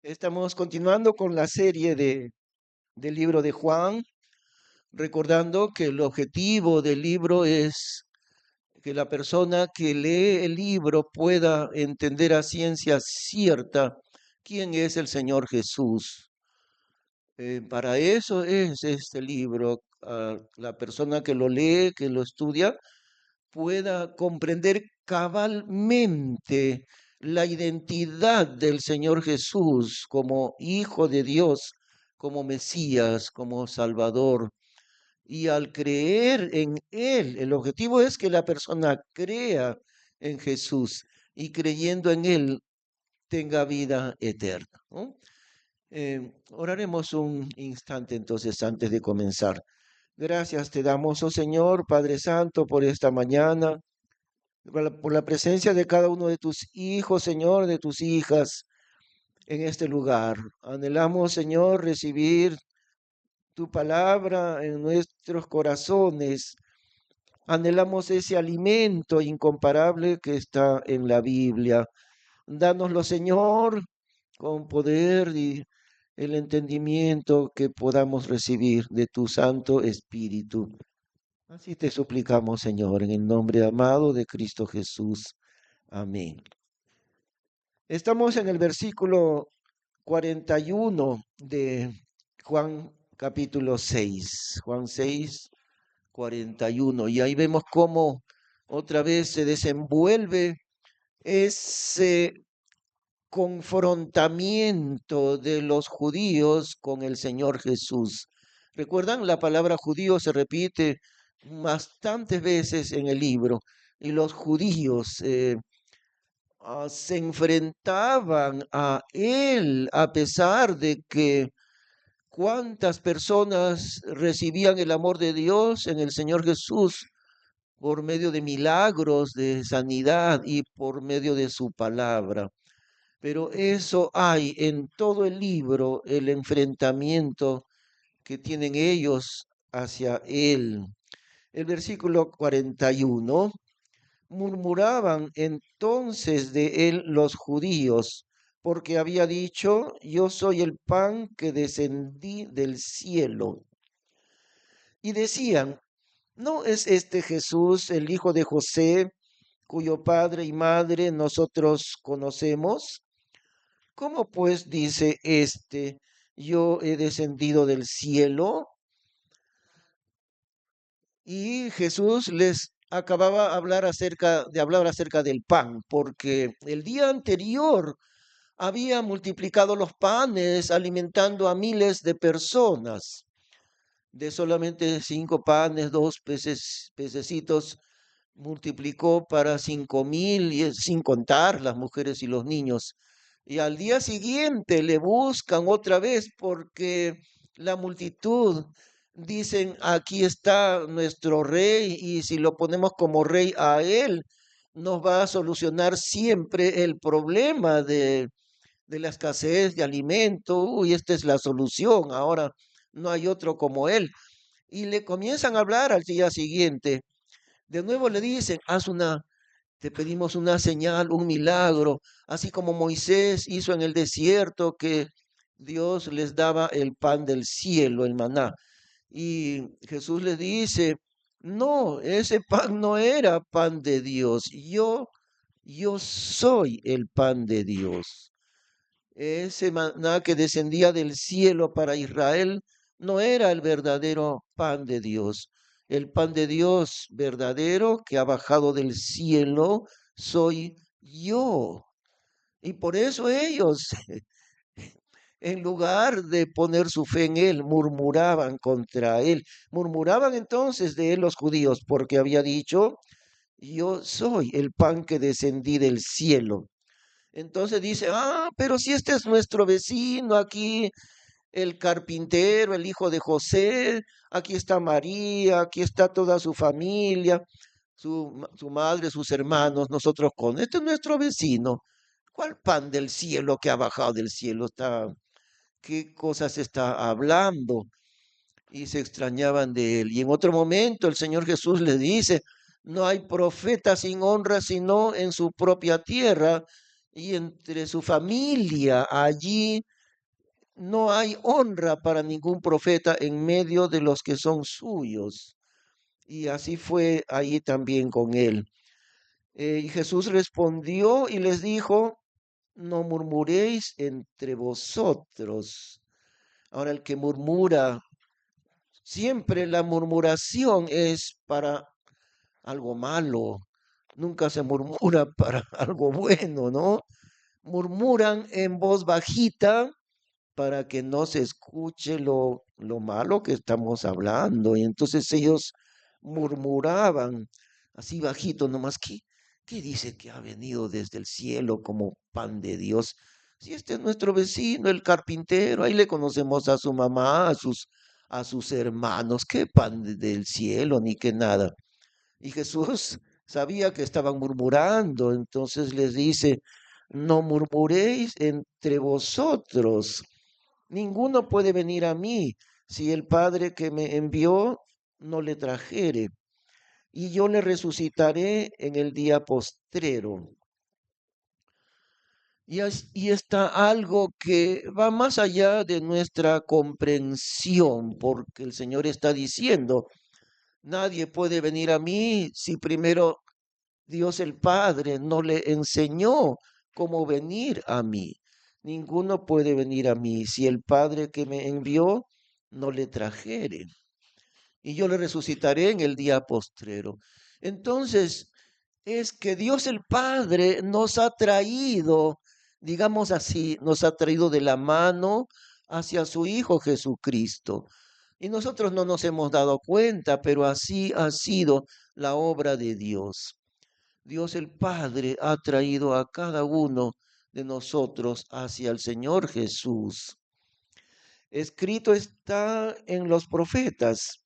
Estamos continuando con la serie del libro de Juan, recordando que el objetivo del libro es que la persona que lee el libro pueda entender a ciencia cierta quién es el Señor Jesús. Para eso es este libro. La persona que lo lee, que lo estudia, pueda comprender cabalmente la identidad del Señor Jesús como Hijo de Dios, como Mesías, como Salvador. Y al creer en Él, el objetivo es que la persona crea en Jesús y creyendo en Él tenga vida eterna, ¿no? Oraremos un instante entonces antes de comenzar. Gracias te damos, oh Señor, Padre Santo, por esta mañana por la presencia de cada uno de tus hijos, Señor, de tus hijas en este lugar. Anhelamos, Señor, recibir tu palabra en nuestros corazones. Anhelamos ese alimento incomparable que está en la Biblia. Dánoslo, Señor, con poder y el entendimiento que podamos recibir de tu Santo Espíritu. Así te suplicamos, Señor, en el nombre amado de Cristo Jesús. Amén. Estamos en el versículo 41 de Juan capítulo 6. Juan 6, 41. Y ahí vemos cómo otra vez se desenvuelve ese confrontamiento de los judíos con el Señor Jesús. ¿Recuerdan? La palabra judío se repite bastantes veces en el libro y los judíos se enfrentaban a él a pesar de que cuántas personas recibían el amor de Dios en el Señor Jesús por medio de milagros de sanidad y por medio de su palabra. Pero eso hay en todo el libro, el enfrentamiento que tienen ellos hacia él. El versículo 41. Murmuraban entonces de él los judíos, porque había dicho, yo soy el pan que descendí del cielo. Y decían, ¿no es este Jesús el hijo de José, cuyo padre y madre nosotros conocemos? ¿Cómo pues dice este, yo he descendido del cielo? Y Jesús les acababa de hablar acerca del pan, porque el día anterior había multiplicado los panes, alimentando a miles de personas. De solamente 5 panes, 2 pececitos, multiplicó para 5.000, y sin contar las mujeres y los niños. Y al día siguiente le buscan otra vez porque la multitud dicen, aquí está nuestro rey y si lo ponemos como rey a él, nos va a solucionar siempre el problema de la escasez de alimento. Uy, esta es la solución, ahora no hay otro como él. Y le comienzan a hablar al día siguiente. De nuevo le dicen, te pedimos una señal, un milagro, así como Moisés hizo en el desierto que Dios les daba el pan del cielo, el maná. Y Jesús les dice, no, ese pan no era pan de Dios. Yo soy el pan de Dios. Ese maná que descendía del cielo para Israel no era el verdadero pan de Dios. El pan de Dios verdadero que ha bajado del cielo soy yo. Y por eso ellos, en lugar de poner su fe en él, murmuraban contra él. Murmuraban entonces de él los judíos porque había dicho, yo soy el pan que descendí del cielo. Entonces dice, pero si este es nuestro vecino, aquí el carpintero, el hijo de José, aquí está María, aquí está toda su familia, su madre, sus hermanos, nosotros con, este es nuestro vecino. ¿Cuál pan del cielo que ha bajado del cielo? ¿Qué cosas está hablando? Y se extrañaban de él. Y en otro momento el Señor Jesús le dice, no hay profeta sin honra sino en su propia tierra y entre su familia. Allí no hay honra para ningún profeta en medio de los que son suyos. Y así fue ahí también con él. Y Jesús respondió y les dijo, no murmuréis entre vosotros. Ahora el que murmura, siempre la murmuración es para algo malo, nunca se murmura para algo bueno, ¿no? Murmuran en voz bajita para que no se escuche lo malo que estamos hablando. Y entonces ellos murmuraban así bajito, nomás, ¿qué dice que ha venido desde el cielo como pan de Dios? Si este es nuestro vecino, el carpintero, ahí le conocemos a su mamá, a sus hermanos, qué pan del cielo, ni qué nada. Y Jesús sabía que estaban murmurando, entonces les dice, no murmuréis entre vosotros. Ninguno puede venir a mí si el Padre que me envió no le trajere, y yo le resucitaré en el día postrero. Y está algo que va más allá de nuestra comprensión, porque el Señor está diciendo, nadie puede venir a mí si primero Dios el Padre no le enseñó cómo venir a mí. Ninguno puede venir a mí si el Padre que me envió no le trajere. Y yo le resucitaré en el día postrero. Entonces, es que Dios el Padre nos ha traído, digamos así, nos ha traído de la mano hacia su Hijo Jesucristo. Y nosotros no nos hemos dado cuenta, pero así ha sido la obra de Dios. Dios el Padre ha traído a cada uno de nosotros hacia el Señor Jesús. Escrito está en los profetas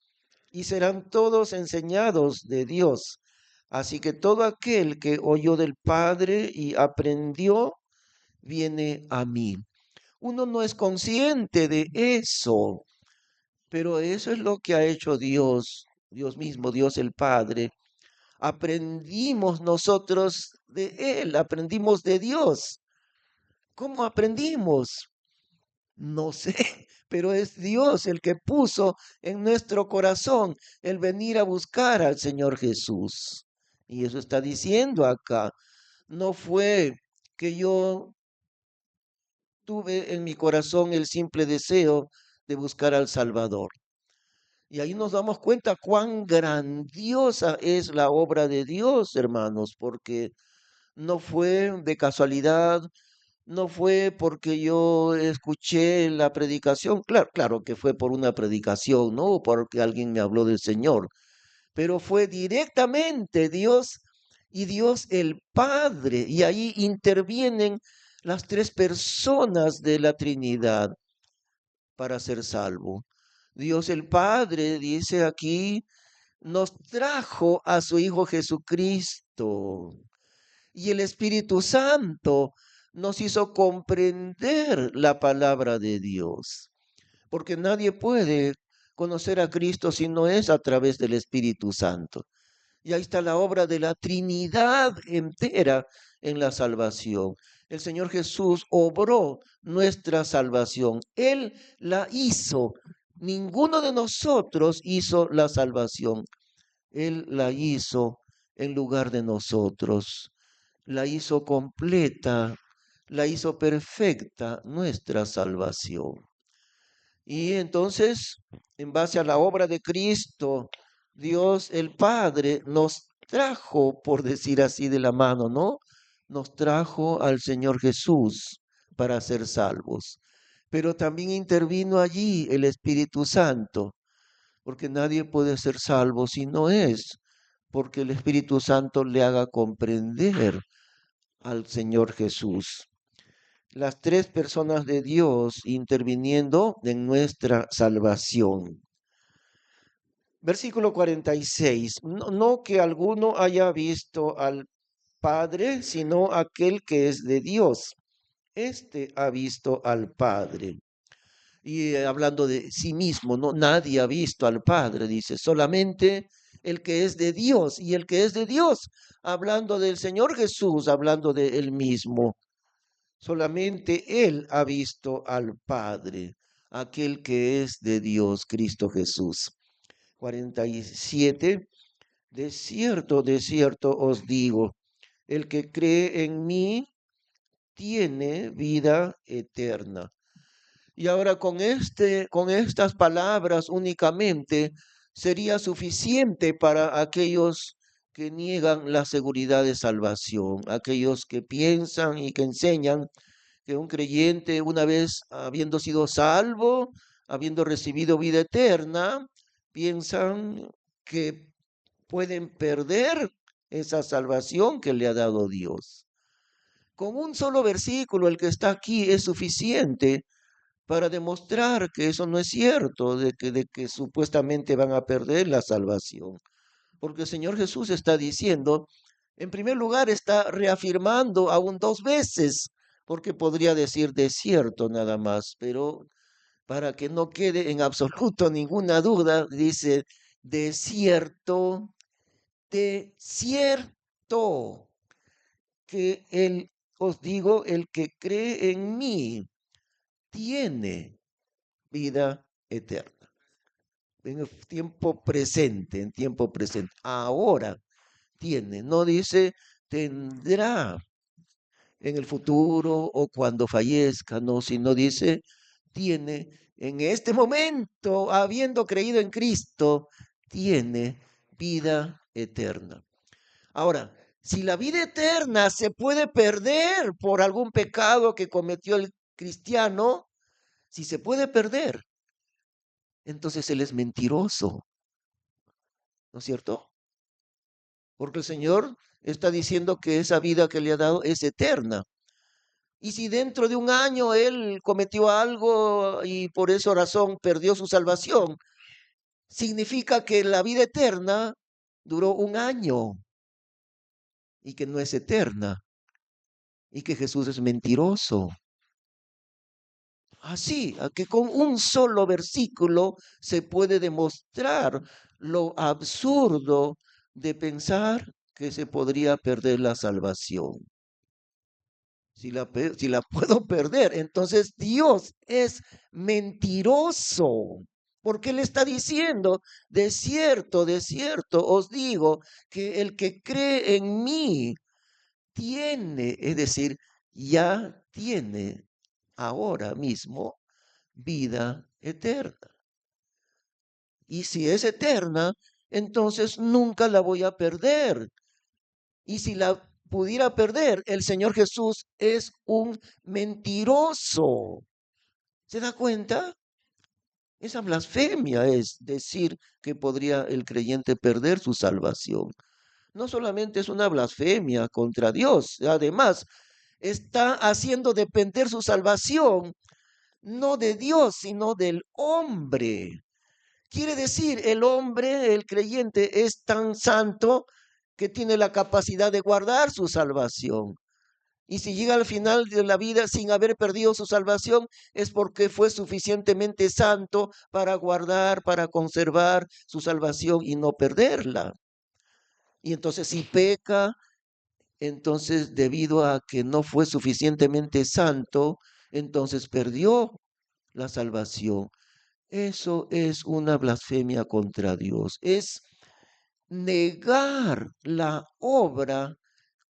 y serán todos enseñados de Dios. Así que todo aquel que oyó del Padre y aprendió, viene a mí. Uno no es consciente de eso, pero eso es lo que ha hecho Dios, Dios mismo, Dios el Padre. Aprendimos nosotros de Él, aprendimos de Dios. ¿Cómo aprendimos? No sé, pero es Dios el que puso en nuestro corazón el venir a buscar al Señor Jesús. Y eso está diciendo acá. No fue que yo tuve en mi corazón el simple deseo de buscar al Salvador. Y ahí nos damos cuenta cuán grandiosa es la obra de Dios, hermanos, porque no fue de casualidad, no fue porque yo escuché la predicación, claro, claro que fue por una predicación, no porque alguien me habló del Señor, pero fue directamente Dios y Dios el Padre, y ahí intervienen las tres personas de la Trinidad para ser salvo. Dios el Padre, dice aquí, nos trajo a su Hijo Jesucristo. Y el Espíritu Santo nos hizo comprender la palabra de Dios, porque nadie puede conocer a Cristo si no es a través del Espíritu Santo. Y ahí está la obra de la Trinidad entera en la salvación. El Señor Jesús obró nuestra salvación. Él la hizo. Ninguno de nosotros hizo la salvación. Él la hizo en lugar de nosotros. La hizo completa, la hizo perfecta nuestra salvación. Y entonces, en base a la obra de Cristo, Dios el Padre nos trajo, por decir así de la mano, ¿no? Nos trajo al Señor Jesús para ser salvos. Pero también intervino allí el Espíritu Santo, porque nadie puede ser salvo si no es, porque el Espíritu Santo le haga comprender al Señor Jesús. Las tres personas de Dios interviniendo en nuestra salvación. Versículo 46. No, no que alguno haya visto al Padre, sino aquel que es de Dios. Este ha visto al Padre. Y hablando de sí mismo, no, nadie ha visto al Padre, dice, solamente el que es de Dios. Y el que es de Dios, hablando del Señor Jesús, hablando de él mismo. Solamente Él ha visto al Padre, aquel que es de Dios, Cristo Jesús. 47. De cierto os digo, el que cree en mí tiene vida eterna. Y ahora con estas palabras únicamente sería suficiente para aquellos que niegan la seguridad de salvación, aquellos que piensan y que enseñan que un creyente, una vez habiendo sido salvo, habiendo recibido vida eterna, piensan que pueden perder esa salvación que le ha dado Dios. Con un solo versículo, el que está aquí, es suficiente para demostrar que eso no es cierto, de que supuestamente van a perder la salvación. Porque el Señor Jesús está diciendo, en primer lugar, está reafirmando aún dos veces, porque podría decir de cierto nada más, pero para que no quede en absoluto ninguna duda, dice de cierto, que os digo, el que cree en mí tiene vida eterna. En el en tiempo presente. Ahora tiene, no dice tendrá en el futuro o cuando fallezca, no, sino dice tiene en este momento, habiendo creído en Cristo, tiene vida eterna. Ahora, si la vida eterna se puede perder por algún pecado que cometió el cristiano, si se puede perder, entonces él es mentiroso, ¿no es cierto? Porque el Señor está diciendo que esa vida que le ha dado es eterna. Y si dentro de un año él cometió algo y por esa razón perdió su salvación, significa que la vida eterna duró un año y que no es eterna y que Jesús es mentiroso. Así, a que con un solo versículo se puede demostrar lo absurdo de pensar que se podría perder la salvación. Si la puedo perder, entonces Dios es mentiroso. Porque Él está diciendo, de cierto, os digo que el que cree en mí tiene, es decir, ya tiene ahora mismo vida eterna. Y si es eterna, entonces nunca la voy a perder. Y si la pudiera perder, el Señor Jesús es un mentiroso. ¿Se da cuenta? Esa blasfemia es decir que podría el creyente perder su salvación. No solamente es una blasfemia contra Dios, además está haciendo depender su salvación no de Dios, sino del hombre. Quiere decir, el hombre, el creyente, es tan santo que tiene la capacidad de guardar su salvación. Y si llega al final de la vida sin haber perdido su salvación, es porque fue suficientemente santo para guardar, para conservar su salvación y no perderla. Y entonces si peca, entonces debido a que no fue suficientemente santo, entonces perdió la salvación. Eso es una blasfemia contra Dios. Es negar la obra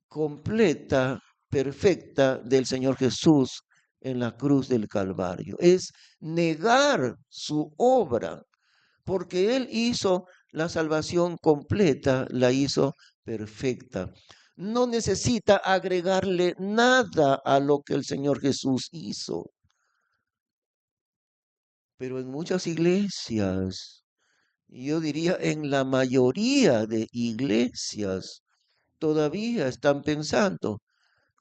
completa, perfecta del Señor Jesús en la cruz del Calvario. Es negar su obra, porque Él hizo la salvación completa, la hizo perfecta. No necesita agregarle nada a lo que el Señor Jesús hizo. Pero en muchas iglesias, yo diría en la mayoría de iglesias, todavía están pensando,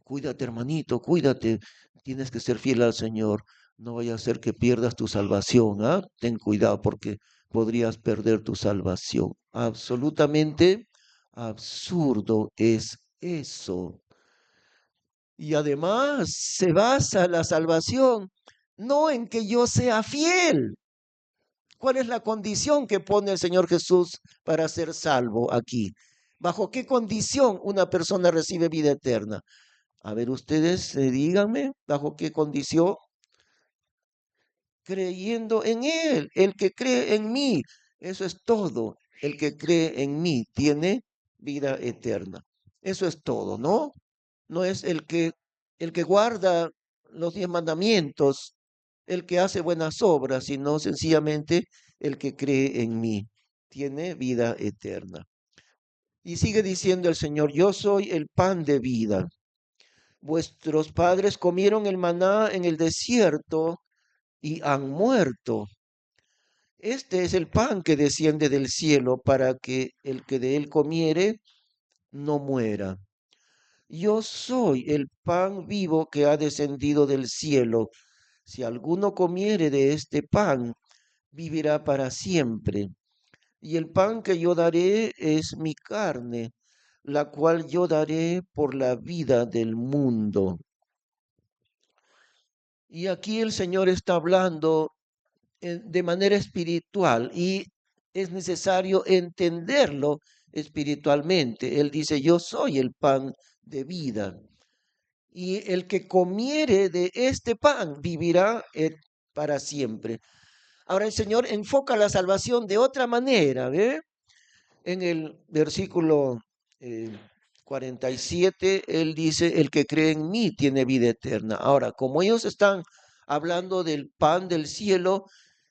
cuídate hermanito, cuídate, tienes que ser fiel al Señor, no vaya a ser que pierdas tu salvación, ¿ah? Ten cuidado porque podrías perder tu salvación. Absolutamente absurdo es eso. Y además se basa la salvación no en que yo sea fiel. ¿Cuál es la condición que pone el Señor Jesús para ser salvo aquí? ¿Bajo qué condición una persona recibe vida eterna? A ver, ustedes díganme bajo qué condición. Creyendo en Él, el que cree en mí, eso es todo. El que cree en mí tiene vida eterna. Eso es todo, ¿no? No es el que guarda los 10 mandamientos, el que hace buenas obras, sino sencillamente el que cree en mí tiene vida eterna. Y sigue diciendo el Señor, yo soy el pan de vida. Vuestros padres comieron el maná en el desierto y han muerto. Este es el pan que desciende del cielo para que el que de él comiere no muera. Yo soy el pan vivo que ha descendido del cielo. Si alguno comiere de este pan, vivirá para siempre. Y el pan que yo daré es mi carne, la cual yo daré por la vida del mundo. Y aquí el Señor está hablando de manera espiritual y es necesario entenderlo espiritualmente. Él dice, yo soy el pan de vida y el que comiere de este pan vivirá para siempre. Ahora el Señor enfoca la salvación de otra manera, ¿ve? En el versículo eh, 47, Él dice, el que cree en mí tiene vida eterna. Ahora, como ellos están hablando del pan del cielo,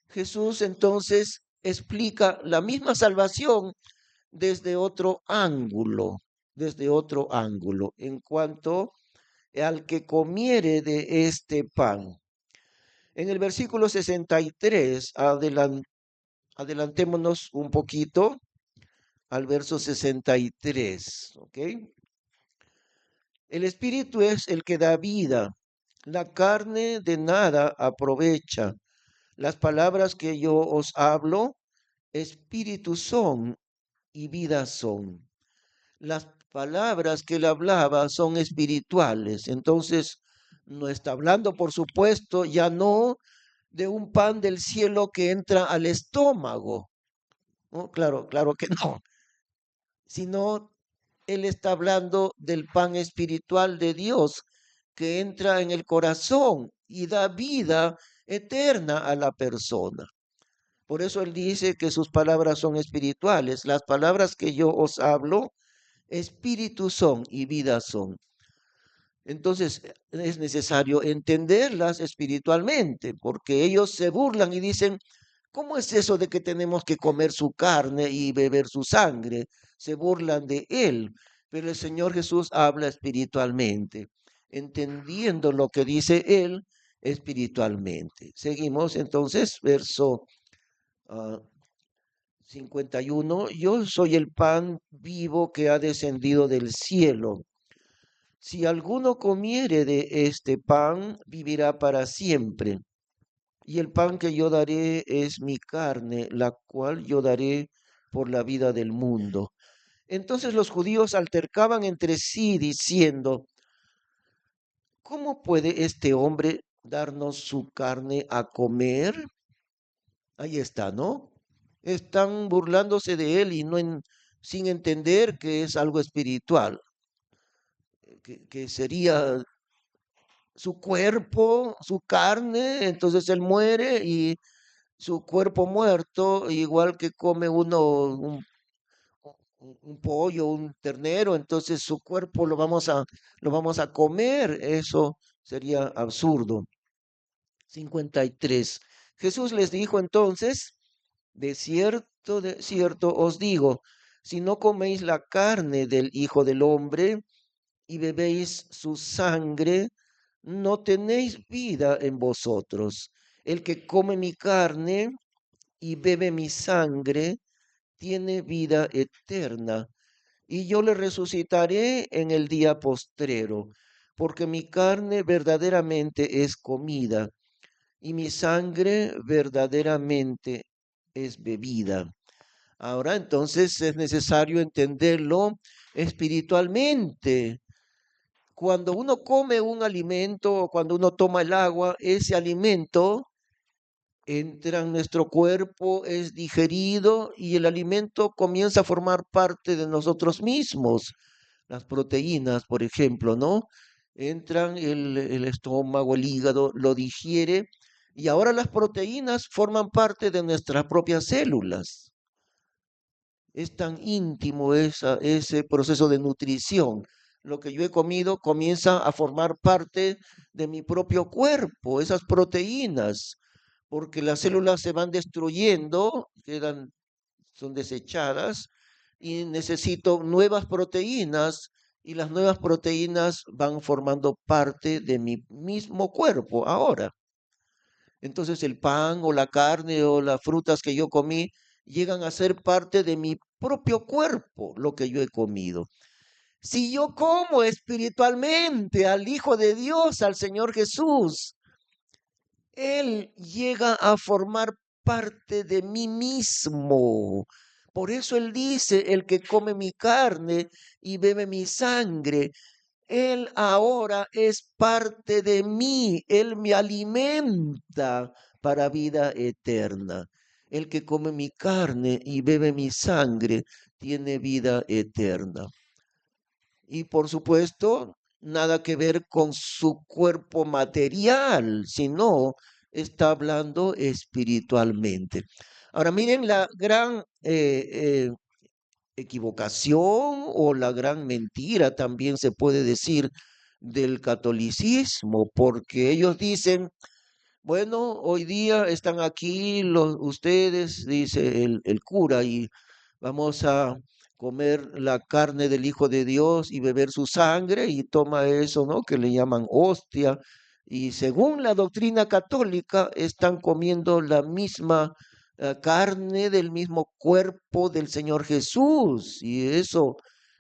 Jesús entonces explica la misma salvación desde otro ángulo, en cuanto al que comiere de este pan. En el versículo 63, adelantémonos un poquito al verso 63, ¿ok? El espíritu es el que da vida, la carne de nada aprovecha. Las palabras que yo os hablo, espíritu son y vida son. Las palabras que él hablaba son espirituales. Entonces, no está hablando, por supuesto, ya no de un pan del cielo que entra al estómago. ¿No? Claro, claro que no. Sino él está hablando del pan espiritual de Dios que entra en el corazón y da vida eterna a la persona. Por eso él dice que sus palabras son espirituales. Las palabras que yo os hablo, espíritu son y vida son. Entonces es necesario entenderlas espiritualmente, porque ellos se burlan y dicen, ¿cómo es eso de que tenemos que comer su carne y beber su sangre? Se burlan de él, pero el Señor Jesús habla espiritualmente, entendiendo lo que dice él espiritualmente. Seguimos entonces, verso 51, yo soy el pan vivo que ha descendido del cielo. Si alguno comiere de este pan, vivirá para siempre. Y el pan que yo daré es mi carne, la cual yo daré por la vida del mundo. Entonces los judíos altercaban entre sí diciendo, ¿cómo puede este hombre darnos su carne a comer? Ahí está, ¿no? Están burlándose de él y sin entender que es algo espiritual, que sería su cuerpo, su carne, entonces él muere y su cuerpo muerto, igual que come uno un pollo, un ternero, entonces su cuerpo lo vamos a comer, eso sería absurdo. 53. Jesús les dijo entonces, de cierto os digo, si no coméis la carne del Hijo del Hombre y bebéis su sangre, no tenéis vida en vosotros. El que come mi carne y bebe mi sangre, tiene vida eterna, y yo le resucitaré en el día postrero, porque mi carne verdaderamente es comida, y mi sangre verdaderamente es bebida. Ahora entonces es necesario entenderlo espiritualmente. Cuando uno come un alimento o cuando uno toma el agua, ese alimento entra en nuestro cuerpo, es digerido y el alimento comienza a formar parte de nosotros mismos. Las proteínas, por ejemplo, ¿no? entran el estómago, el hígado, lo digiere y ahora las proteínas forman parte de nuestras propias células. Es tan íntimo ese proceso de nutrición. Lo que yo he comido comienza a formar parte de mi propio cuerpo, esas proteínas, porque las células se van destruyendo, son desechadas y necesito nuevas proteínas y las nuevas proteínas van formando parte de mi mismo cuerpo ahora. Entonces el pan o la carne o las frutas que yo comí llegan a ser parte de mi propio cuerpo, lo que yo he comido. Si yo como espiritualmente al Hijo de Dios, al Señor Jesús, Él llega a formar parte de mí mismo. Por eso Él dice, el que come mi carne y bebe mi sangre, Él ahora es parte de mí, Él me alimenta para vida eterna. El que come mi carne y bebe mi sangre tiene vida eterna. Y por supuesto, nada que ver con su cuerpo material, sino está hablando espiritualmente. Ahora miren la gran equivocación o la gran mentira también se puede decir del catolicismo, porque ellos dicen, bueno, hoy día están aquí ustedes, dice el cura, y vamos a comer la carne del Hijo de Dios y beber su sangre, y toma eso, ¿no? Que le llaman hostia. Y según la doctrina católica, están comiendo la misma carne del mismo cuerpo del Señor Jesús. Y eso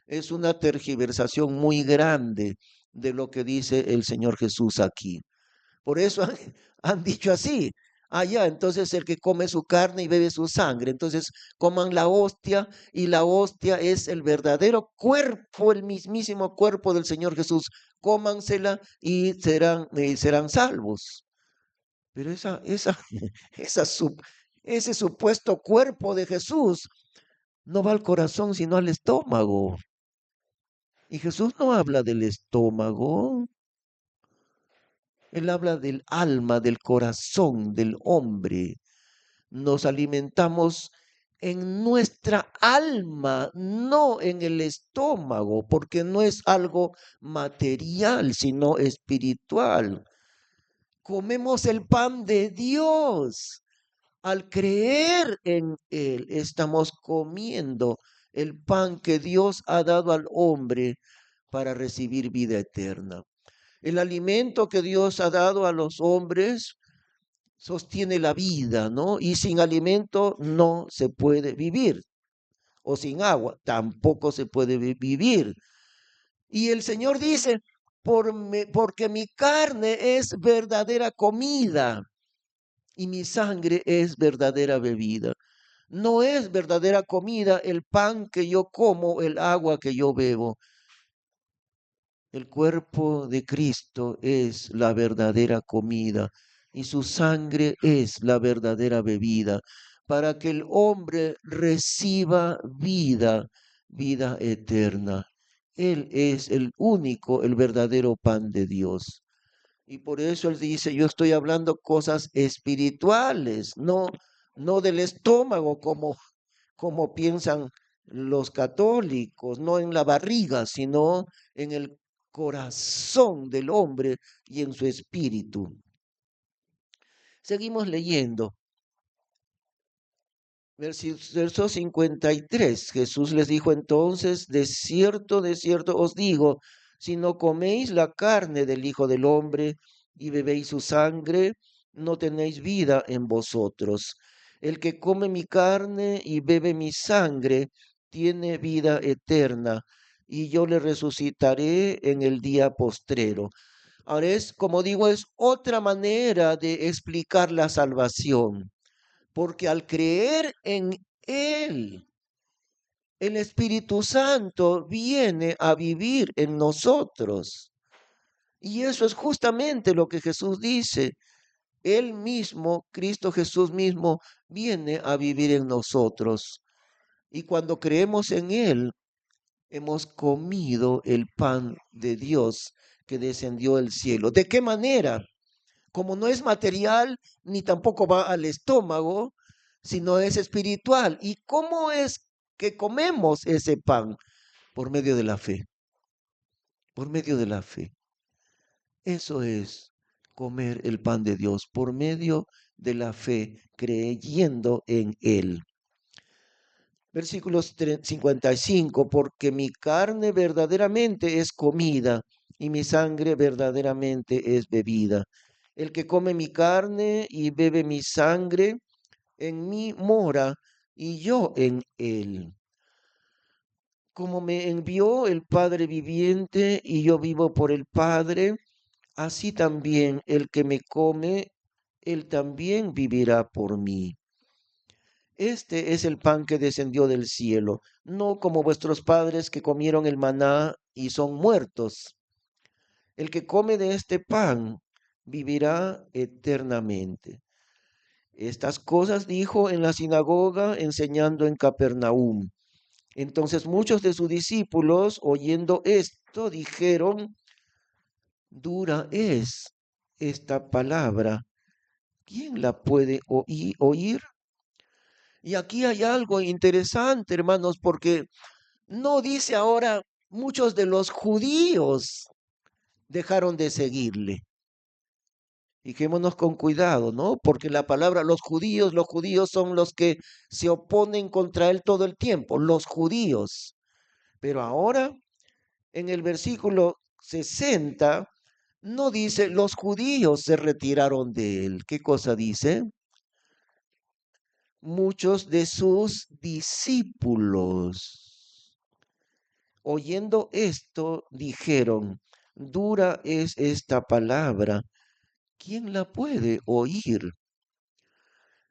es una tergiversación muy grande de lo que dice el Señor Jesús aquí. Por eso han dicho así. Ah, ya, entonces el que come su carne y bebe su sangre, entonces coman la hostia y la hostia es el verdadero cuerpo, el mismísimo cuerpo del Señor Jesús. Cómansela y serán salvos. Pero esa, sup- ese supuesto cuerpo de Jesús no va al corazón, sino al estómago. Y Jesús no habla del estómago, él habla del alma, del corazón del hombre. Nos alimentamos en nuestra alma, no en el estómago, porque no es algo material, sino espiritual. Comemos el pan de Dios. Al creer en Él, estamos comiendo el pan que Dios ha dado al hombre para recibir vida eterna. El alimento que Dios ha dado a los hombres sostiene la vida, ¿no? Y sin alimento no se puede vivir, o sin agua tampoco se puede vivir. Y el Señor dice, porque mi carne es verdadera comida y mi sangre es verdadera bebida. No es verdadera comida el pan que yo como, el agua que yo bebo. El cuerpo de Cristo es la verdadera comida y su sangre es la verdadera bebida para que el hombre reciba vida, vida eterna. Él es el único, el verdadero pan de Dios. Y por eso él dice, yo estoy hablando cosas espirituales, no del estómago como piensan los católicos, no en la barriga, sino en el corazón del hombre y en su espíritu. Seguimos leyendo. Verso 53. Jesús les dijo entonces, de cierto os digo, si no coméis la carne del Hijo del Hombre y bebéis su sangre, no tenéis vida en vosotros. El que come mi carne y bebe mi sangre, tiene vida eterna, y yo le resucitaré en el día postrero. Ahora como digo, es otra manera de explicar la salvación porque al creer en Él, el Espíritu Santo viene a vivir en nosotros. Y eso es justamente lo que Jesús dice. Él mismo, Cristo Jesús mismo, viene a vivir en nosotros. Y cuando creemos en Él, hemos comido el pan de Dios que descendió del cielo. ¿De qué manera? Como no es material ni tampoco va al estómago, sino es espiritual. ¿Y cómo es que comemos ese pan? Por medio de la fe, por medio de la fe. Eso es comer el pan de Dios, por medio de la fe, creyendo en Él. Versículos 55, porque mi carne verdaderamente es comida y mi sangre verdaderamente es bebida. El que come mi carne y bebe mi sangre, en mí mora y yo en él. Como me envió el Padre viviente y yo vivo por el Padre, así también el que me come, él también vivirá por mí. Este es el pan que descendió del cielo, no como vuestros padres que comieron el maná y son muertos. El que come de este pan vivirá eternamente. Estas cosas dijo en la sinagoga, enseñando en Capernaum. Entonces muchos de sus discípulos, oyendo esto, dijeron, dura es esta palabra. ¿Quién la puede oír? Y aquí hay algo interesante, hermanos, porque no dice ahora muchos de los judíos dejaron de seguirle. Fijémonos con cuidado, ¿no? Porque la palabra los judíos son los que se oponen contra él todo el tiempo, los judíos. Pero ahora, en el versículo 60, no dice los judíos se retiraron de él. ¿Qué cosa dice? Muchos de sus discípulos. Oyendo esto, dijeron, dura es esta palabra, ¿quién la puede oír?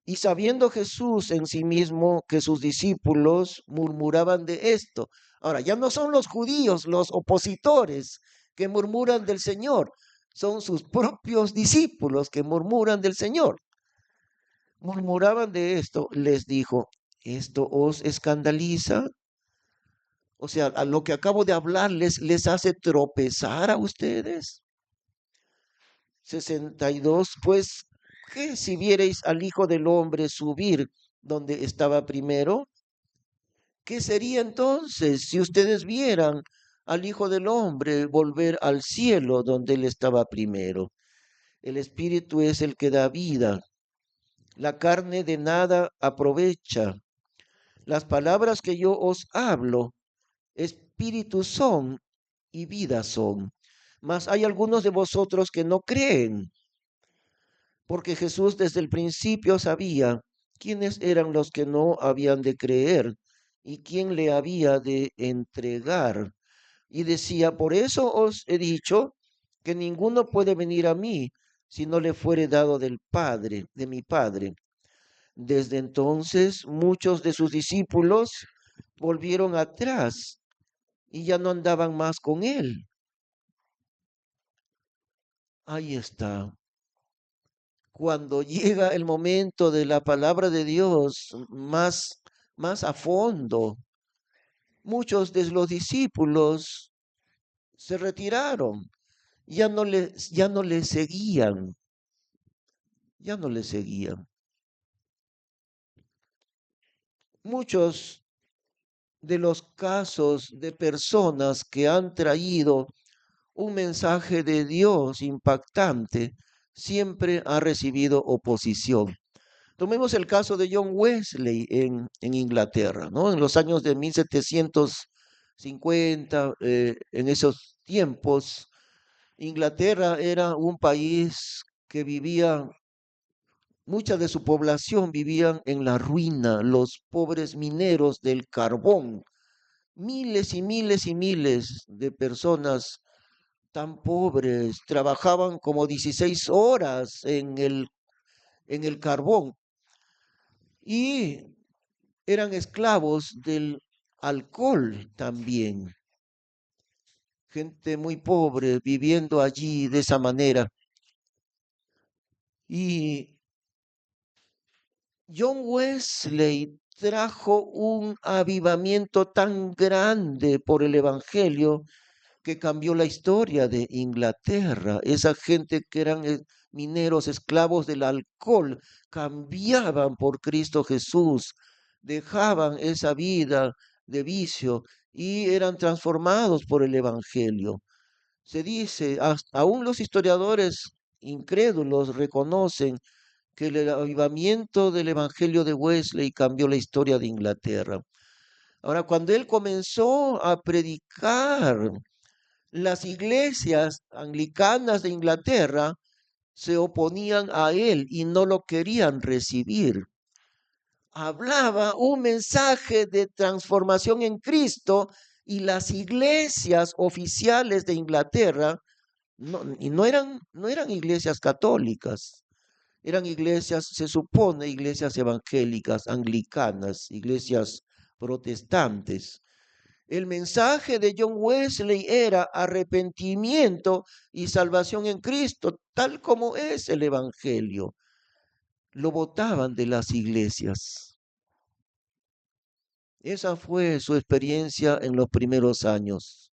Y sabiendo Jesús en sí mismo que sus discípulos murmuraban de esto. Ahora, ya no son los judíos los opositores que murmuran del Señor, son sus propios discípulos que murmuran del Señor. Murmuraban de esto, les dijo, ¿esto os escandaliza? O sea, a lo que acabo de hablarles les hace tropezar a ustedes. 62, pues, ¿qué si viereis al Hijo del Hombre subir donde estaba primero? ¿Qué sería entonces si ustedes vieran al Hijo del Hombre volver al cielo donde él estaba primero? El Espíritu es el que da vida. La carne de nada aprovecha. Las palabras que yo os hablo, espíritu son y vida son. Mas hay algunos de vosotros que no creen, porque Jesús desde el principio sabía quiénes eran los que no habían de creer y quién le había de entregar. Y decía, por eso os he dicho que ninguno puede venir a mí si no le fuere dado del Padre, de mi Padre. Desde entonces muchos de sus discípulos volvieron atrás y ya no andaban más con él. Ahí está. Cuando llega el momento de la palabra de Dios más a fondo, muchos de los discípulos se retiraron, ya no le seguían, ya no le seguían. Muchos de los casos de personas que han traído un mensaje de Dios impactante siempre ha recibido oposición. Tomemos el caso de John Wesley en Inglaterra, ¿no? En los años de 1750, en esos tiempos, Inglaterra era un país que vivía, mucha de su población vivían en la ruina, los pobres mineros del carbón, miles y miles y miles de personas tan pobres, trabajaban como 16 horas en el carbón y eran esclavos del alcohol también. Gente muy pobre viviendo allí de esa manera. Y John Wesley trajo un avivamiento tan grande por el Evangelio que cambió la historia de Inglaterra. Esa gente que eran mineros, esclavos del alcohol, cambiaban por Cristo Jesús, dejaban esa vida de vicio y eran transformados por el Evangelio. Se dice, aún los historiadores incrédulos reconocen que el avivamiento del Evangelio de Wesley cambió la historia de Inglaterra. Ahora, cuando él comenzó a predicar, las iglesias anglicanas de Inglaterra se oponían a él y no lo querían recibir. Hablaba un mensaje de transformación en Cristo y las iglesias oficiales de Inglaterra no eran iglesias católicas, eran iglesias, se supone, iglesias evangélicas, anglicanas, iglesias protestantes. El mensaje de John Wesley era arrepentimiento y salvación en Cristo, tal como es el Evangelio. Lo botaban de las iglesias. Esa fue su experiencia en los primeros años.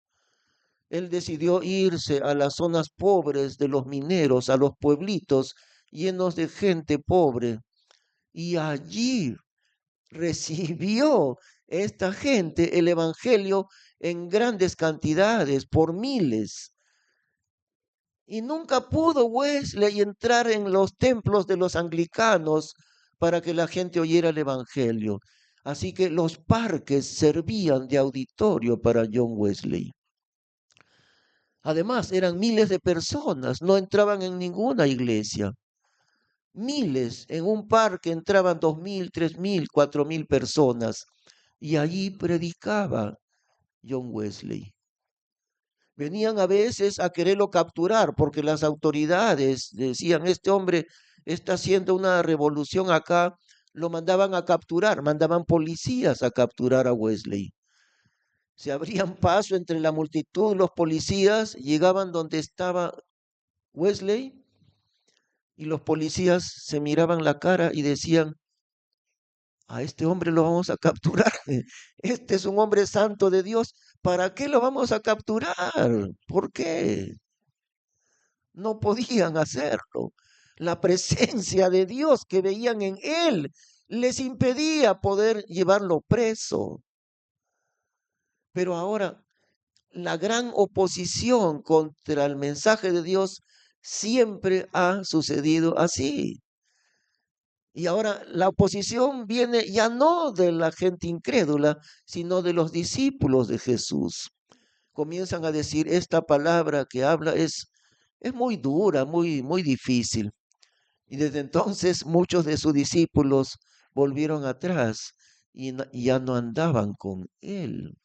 Él decidió irse a las zonas pobres de los mineros, a los pueblitos llenos de gente pobre, y allí recibió esta gente el Evangelio en grandes cantidades, por miles. Y nunca pudo Wesley entrar en los templos de los anglicanos para que la gente oyera el Evangelio. Así que los parques servían de auditorio para John Wesley. Además, eran miles de personas, no entraban en ninguna iglesia. Miles, en un parque entraban 2.000, 3.000, 4.000 personas. Y allí predicaba John Wesley. Venían a veces a quererlo capturar porque las autoridades decían, este hombre está haciendo una revolución acá, lo mandaban a capturar, mandaban policías a capturar a Wesley. Se abrían paso entre la multitud, los policías llegaban donde estaba Wesley y los policías se miraban la cara y decían, a este hombre lo vamos a capturar. Este es un hombre santo de Dios. ¿Para qué lo vamos a capturar? ¿Por qué? No podían hacerlo. La presencia de Dios que veían en él les impedía poder llevarlo preso. Pero ahora la gran oposición contra el mensaje de Dios siempre ha sucedido así. Y ahora la oposición viene ya no de la gente incrédula, sino de los discípulos de Jesús. Comienzan a decir, esta palabra que habla es muy dura, muy difícil. Y desde entonces muchos de sus discípulos volvieron atrás y ya no andaban con él.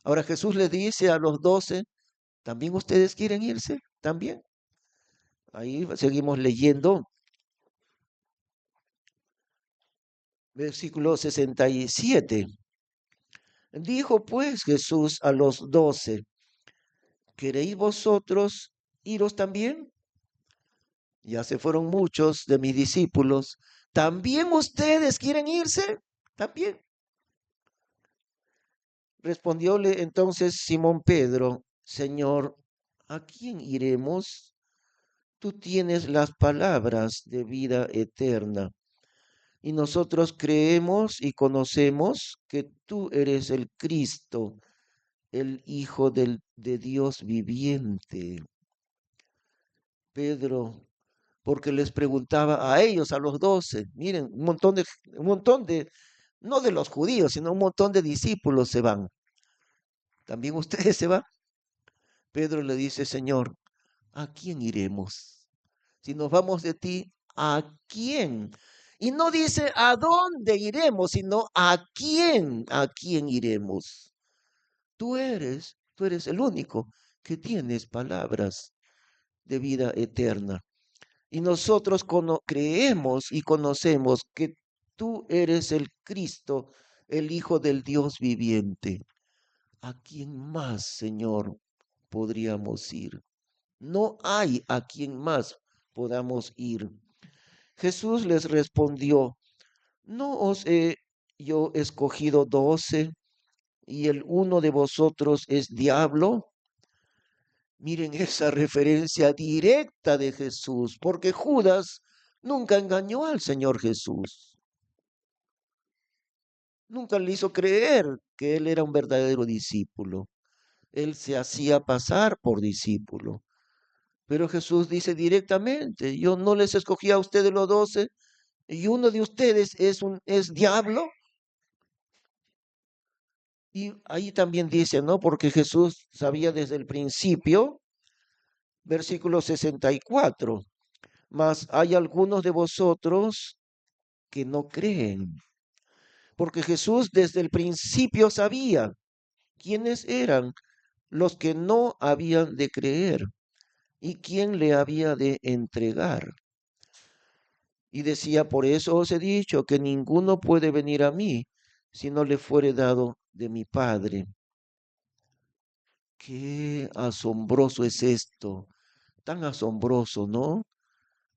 Ahora Jesús le dice a los 12, ¿también ustedes quieren irse? ¿También? Ahí seguimos leyendo. Versículo 67. Dijo pues Jesús a los 12, ¿queréis vosotros iros también? Ya se fueron muchos de mis discípulos. ¿También ustedes quieren irse? También. Respondióle entonces Simón Pedro, Señor, ¿a quién iremos? Tú tienes las palabras de vida eterna. Y nosotros creemos y conocemos que tú eres el Cristo, el Hijo de Dios viviente. Pedro, porque les preguntaba a ellos, a los 12, miren, un montón de, no de los judíos, sino un montón de discípulos se van. ¿También ustedes se van? Pedro le dice, Señor, ¿a quién iremos? Si nos vamos de ti, ¿a quién? Y no dice a dónde iremos, sino a quién iremos. Tú eres el único que tienes palabras de vida eterna. Y nosotros creemos y conocemos que tú eres el Cristo, el Hijo del Dios viviente. ¿A quién más, Señor, podríamos ir? No hay a quien más podamos ir. Jesús les respondió, ¿no os he yo escogido 12 y el uno de vosotros es diablo? Miren esa referencia directa de Jesús, porque Judas nunca engañó al Señor Jesús, nunca le hizo creer que él era un verdadero discípulo. Él se hacía pasar por discípulo. Pero Jesús dice directamente, yo no les escogí a ustedes los 12 y uno de ustedes es diablo. Y ahí también dice, ¿no? Porque Jesús sabía desde el principio, versículo 64, mas hay algunos de vosotros que no creen, porque Jesús desde el principio sabía quiénes eran los que no habían de creer y quién le había de entregar. Y decía, por eso os he dicho que ninguno puede venir a mí si no le fuere dado de mi Padre. Qué asombroso es esto, tan asombroso, ¿no?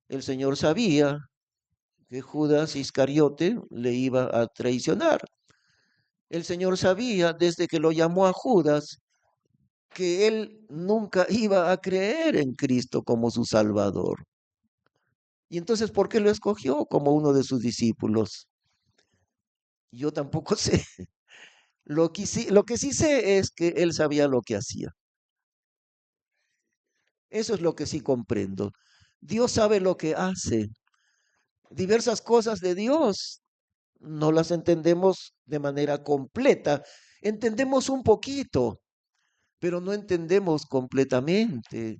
El Señor sabía que Judas Iscariote le iba a traicionar. El Señor sabía desde que lo llamó a Judas que él nunca iba a creer en Cristo como su Salvador. Y entonces, ¿por qué lo escogió como uno de sus discípulos? Yo tampoco sé. Lo que sí sé es que él sabía lo que hacía. Eso es lo que sí comprendo. Dios sabe lo que hace. Diversas cosas de Dios no las entendemos de manera completa. Entendemos un poquito, pero no entendemos completamente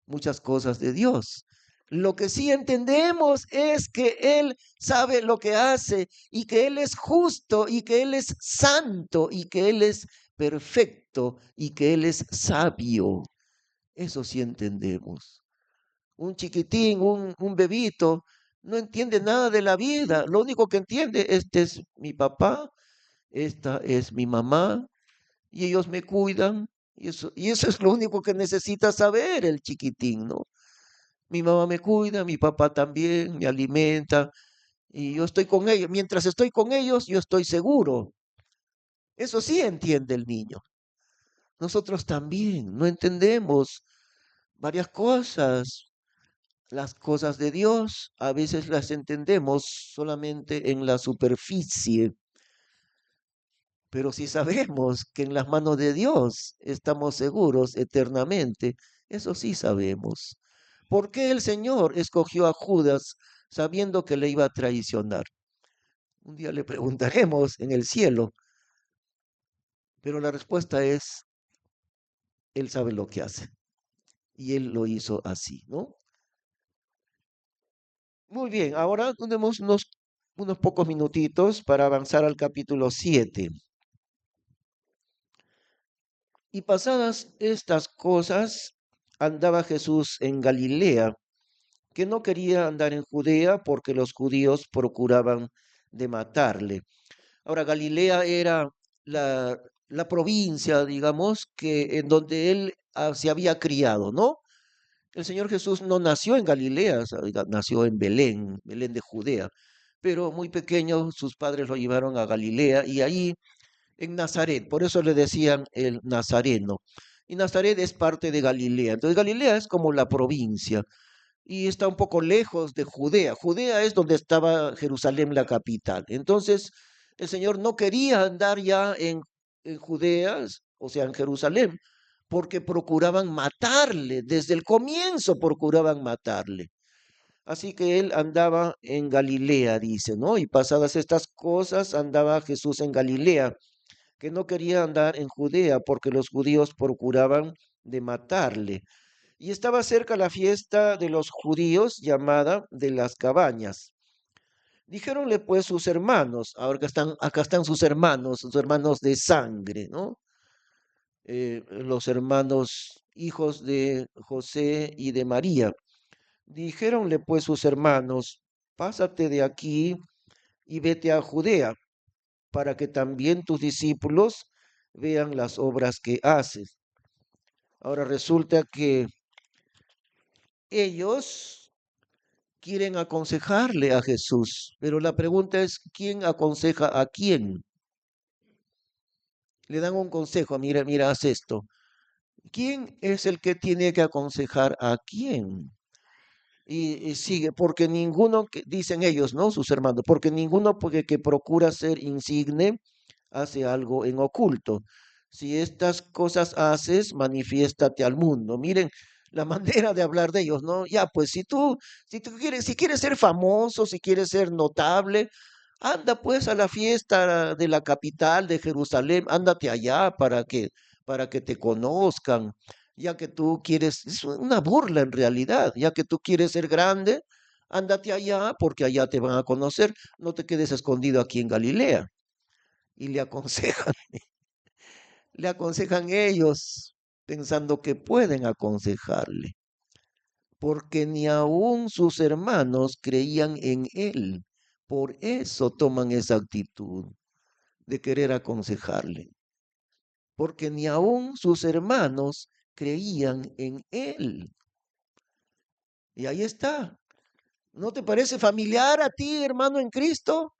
muchas cosas de Dios. Lo que sí entendemos es que Él sabe lo que hace y que Él es justo y que Él es santo y que Él es perfecto y que Él es sabio. Eso sí entendemos. Un chiquitín, un bebito, no entiende nada de la vida. Lo único que entiende, este es mi papá, esta es mi mamá y ellos me cuidan. Y eso es lo único que necesita saber el chiquitín, ¿no? Mi mamá me cuida, mi papá también, me alimenta y yo estoy con ellos. Mientras estoy con ellos, yo estoy seguro. Eso sí entiende el niño. Nosotros también no entendemos varias cosas. Las cosas de Dios a veces las entendemos solamente en la superficie, pero si sabemos que en las manos de Dios estamos seguros eternamente, eso sí sabemos. ¿Por qué el Señor escogió a Judas sabiendo que le iba a traicionar? Un día le preguntaremos en el cielo, pero la respuesta es, Él sabe lo que hace. Y Él lo hizo así, ¿no? Muy bien, ahora tenemos unos pocos minutitos para avanzar al capítulo 7. Y pasadas estas cosas, andaba Jesús en Galilea, que no quería andar en Judea porque los judíos procuraban de matarle. Ahora, Galilea era la, la provincia, digamos, que en donde él se había criado, ¿no? El Señor Jesús no nació en Galilea, o sea, nació en Belén, Belén de Judea, pero muy pequeño sus padres lo llevaron a Galilea y ahí en Nazaret, por eso le decían el Nazareno. Y Nazaret es parte de Galilea. Entonces Galilea es como la provincia y está un poco lejos de Judea. Judea es donde estaba Jerusalén, la capital. Entonces el Señor no quería andar ya en Judea, o sea, en Jerusalén, porque procuraban matarle. Desde el comienzo procuraban matarle. Así que él andaba en Galilea, dice, ¿no? Y pasadas estas cosas, andaba Jesús en Galilea, que no quería andar en Judea porque los judíos procuraban de matarle. Y estaba cerca la fiesta de los judíos llamada de las cabañas. Dijéronle pues sus hermanos, ahora que acá están sus hermanos de sangre, ¿no? Los hermanos hijos de José y de María. Dijéronle pues sus hermanos, pásate de aquí y vete a Judea, para que también tus discípulos vean las obras que haces. Ahora resulta que ellos quieren aconsejarle a Jesús, pero la pregunta es, ¿quién aconseja a quién? Le dan un consejo, mira, mira, haz esto. ¿Quién es el que tiene que aconsejar a quién? Y sigue, porque ninguno, dicen ellos, ¿no? Sus hermanos, porque ninguno que procura ser insigne hace algo en oculto. Si estas cosas haces, manifiéstate al mundo. Miren la manera de hablar de ellos, ¿no? Ya, pues si tú quieres, si quieres ser famoso, si quieres ser notable, anda pues a la fiesta de la capital de Jerusalén, ándate allá para que te conozcan, ya que tú quieres, es una burla en realidad, ya que tú quieres ser grande, ándate allá porque allá te van a conocer, no te quedes escondido aquí en Galilea. Y le aconsejan ellos, pensando que pueden aconsejarle, porque ni aun sus hermanos creían en él. Por eso toman esa actitud de querer aconsejarle, porque ni aun sus hermanos creían en él. Y ahí está. ¿No te parece familiar a ti, hermano en Cristo?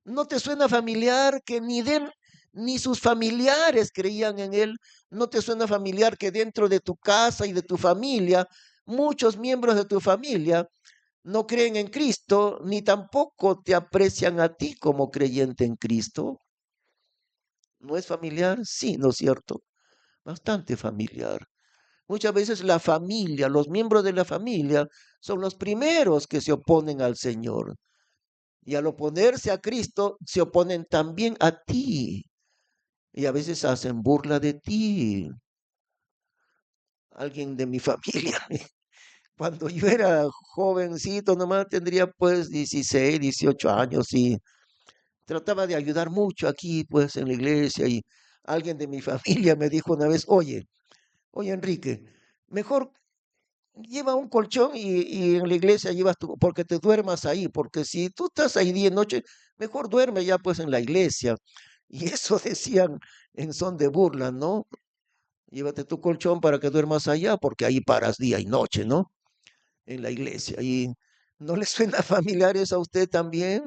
¿No te suena familiar que ni sus familiares creían en él? ¿No te suena familiar que dentro de tu casa y de tu familia, muchos miembros de tu familia no creen en Cristo, ni tampoco te aprecian a ti como creyente en Cristo? ¿No es familiar? Sí, ¿no es cierto? Bastante familiar. Muchas veces la familia, los miembros de la familia, son los primeros que se oponen al Señor. Y al oponerse a Cristo, se oponen también a ti. Y a veces hacen burla de ti. Alguien de mi familia, cuando yo era jovencito, nomás tendría pues 16, 18 años y trataba de ayudar mucho aquí pues en la iglesia y alguien de mi familia me dijo una vez, oye Enrique, mejor lleva un colchón y en la iglesia llevas tu, porque te duermas ahí, porque si tú estás ahí día y noche, mejor duerme ya pues en la iglesia. Y eso decían en son de burla, ¿no? Llévate tu colchón para que duermas allá, porque ahí paras día y noche, ¿no? En la iglesia. ¿Y no le suena familiar eso a usted también?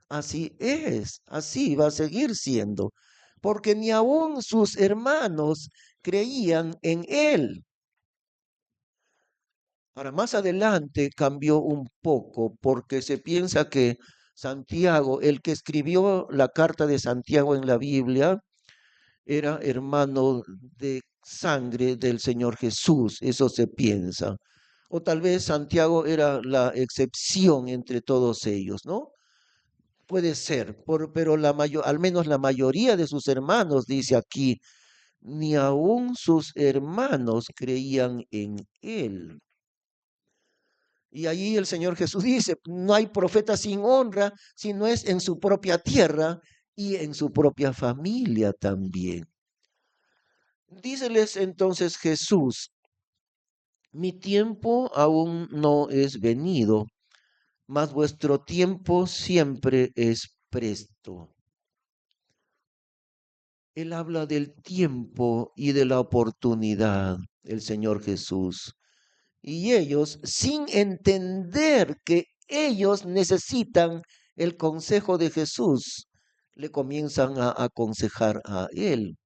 Así es, así va a seguir siendo, porque ni aun sus hermanos creían en él. Ahora, más adelante cambió un poco porque se piensa que Santiago, el que escribió la carta de Santiago en la Biblia, era hermano de sangre del Señor Jesús, eso se piensa. O tal vez Santiago era la excepción entre todos ellos, ¿no? Puede ser, pero al menos la mayoría de sus hermanos, dice aquí, ni aun sus hermanos creían en él. Y allí el Señor Jesús dice, no hay profeta sin honra, si no es en su propia tierra y en su propia familia también. Díceles entonces Jesús, mi tiempo aún no es venido, mas vuestro tiempo siempre es presto. Él habla del tiempo y de la oportunidad, el Señor Jesús. Y ellos, sin entender que ellos necesitan el consejo de Jesús, le comienzan a aconsejar a él.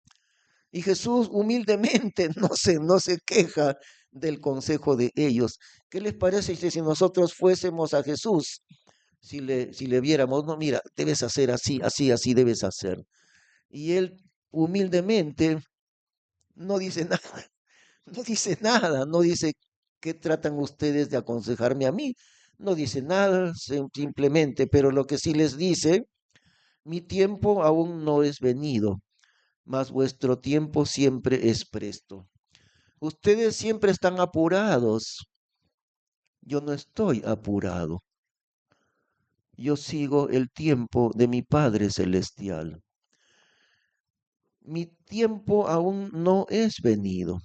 Y Jesús humildemente no se queja del consejo de ellos. ¿Qué les parece si nosotros fuésemos a Jesús? Si le viéramos, no, mira, debes hacer así, así, así debes hacer. Y él humildemente no dice nada, no dice nada, no dice qué tratan ustedes de aconsejarme a mí, no dice nada, simplemente, pero lo que sí les dice, mi tiempo aún no es venido, mas vuestro tiempo siempre es presto. Ustedes siempre están apurados, yo no estoy apurado, yo sigo el tiempo de mi Padre Celestial. Mi tiempo aún no es venido,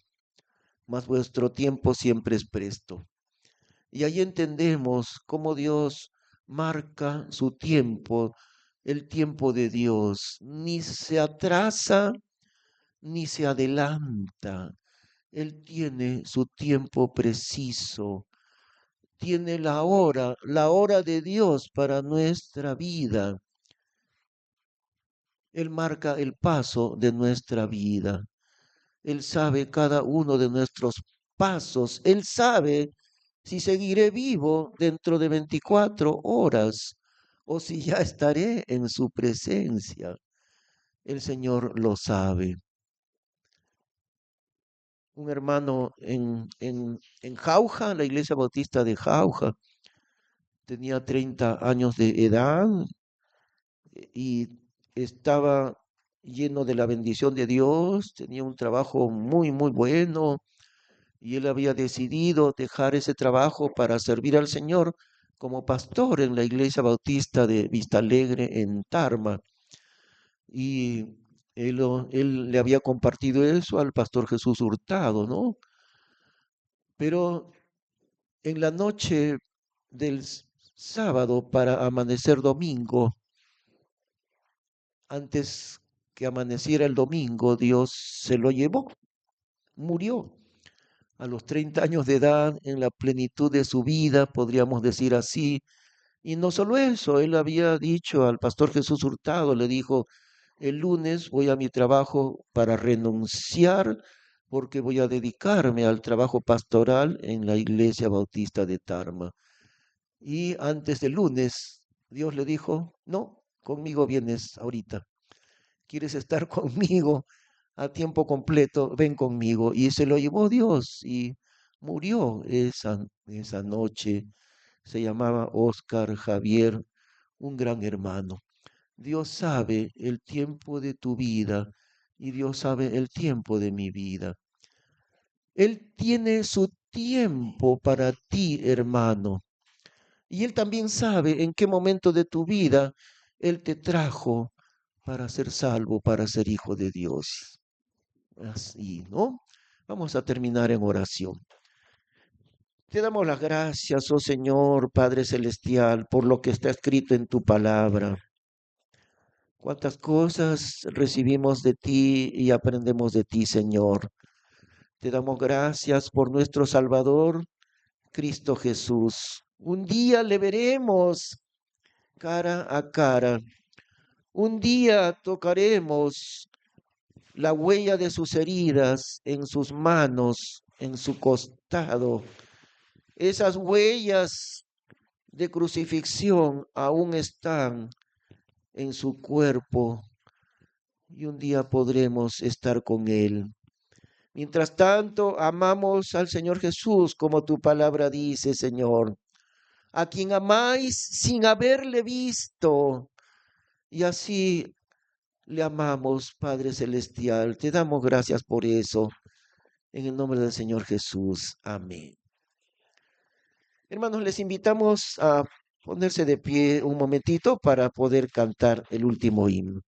mas vuestro tiempo siempre es presto. Y ahí entendemos cómo Dios marca su tiempo, el tiempo de Dios. Ni se atrasa ni se adelanta. Él tiene su tiempo preciso. Tiene la hora de Dios para nuestra vida. Él marca el paso de nuestra vida. Él sabe cada uno de nuestros pasos. Él sabe si seguiré vivo dentro de 24 horas o si ya estaré en su presencia. El Señor lo sabe. Un hermano en Jauja, la iglesia bautista de Jauja, tenía 30 años de edad y estaba lleno de la bendición de Dios, tenía un trabajo muy, muy bueno y él había decidido dejar ese trabajo para servir al Señor como pastor en la iglesia bautista de Vista Alegre en Tarma. Y él le había compartido eso al pastor Jesús Hurtado, ¿no? Pero en la noche del sábado para amanecer domingo, antes que amaneciera el domingo, Dios se lo llevó, murió a los 30 años de edad, en la plenitud de su vida, podríamos decir así. Y no solo eso, él había dicho al pastor Jesús Hurtado, le dijo, el lunes voy a mi trabajo para renunciar porque voy a dedicarme al trabajo pastoral en la iglesia bautista de Tarma. Y antes del lunes, Dios le dijo, no, conmigo vienes ahorita. ¿Quieres estar conmigo a tiempo completo? Ven conmigo. Y se lo llevó Dios y murió esa noche. Se llamaba Oscar Javier, un gran hermano. Dios sabe el tiempo de tu vida y Dios sabe el tiempo de mi vida. Él tiene su tiempo para ti, hermano. Y Él también sabe en qué momento de tu vida Él te trajo para ser salvo, para ser hijo de Dios. Así, ¿no? Vamos a terminar en oración. Te damos las gracias, oh Señor, Padre Celestial, por lo que está escrito en tu palabra. Cuántas cosas recibimos de ti y aprendemos de ti, Señor. Te damos gracias por nuestro Salvador, Cristo Jesús. Un día le veremos cara a cara. Un día tocaremos la huella de sus heridas en sus manos, en su costado. Esas huellas de crucifixión aún están en su cuerpo y un día podremos estar con Él. Mientras tanto, amamos al Señor Jesús, como tu palabra dice, Señor, a quien amáis sin haberle visto. Y así le amamos, Padre Celestial. Te damos gracias por eso. En el nombre del Señor Jesús. Amén. Hermanos, les invitamos a ponerse de pie un momentito para poder cantar el último himno.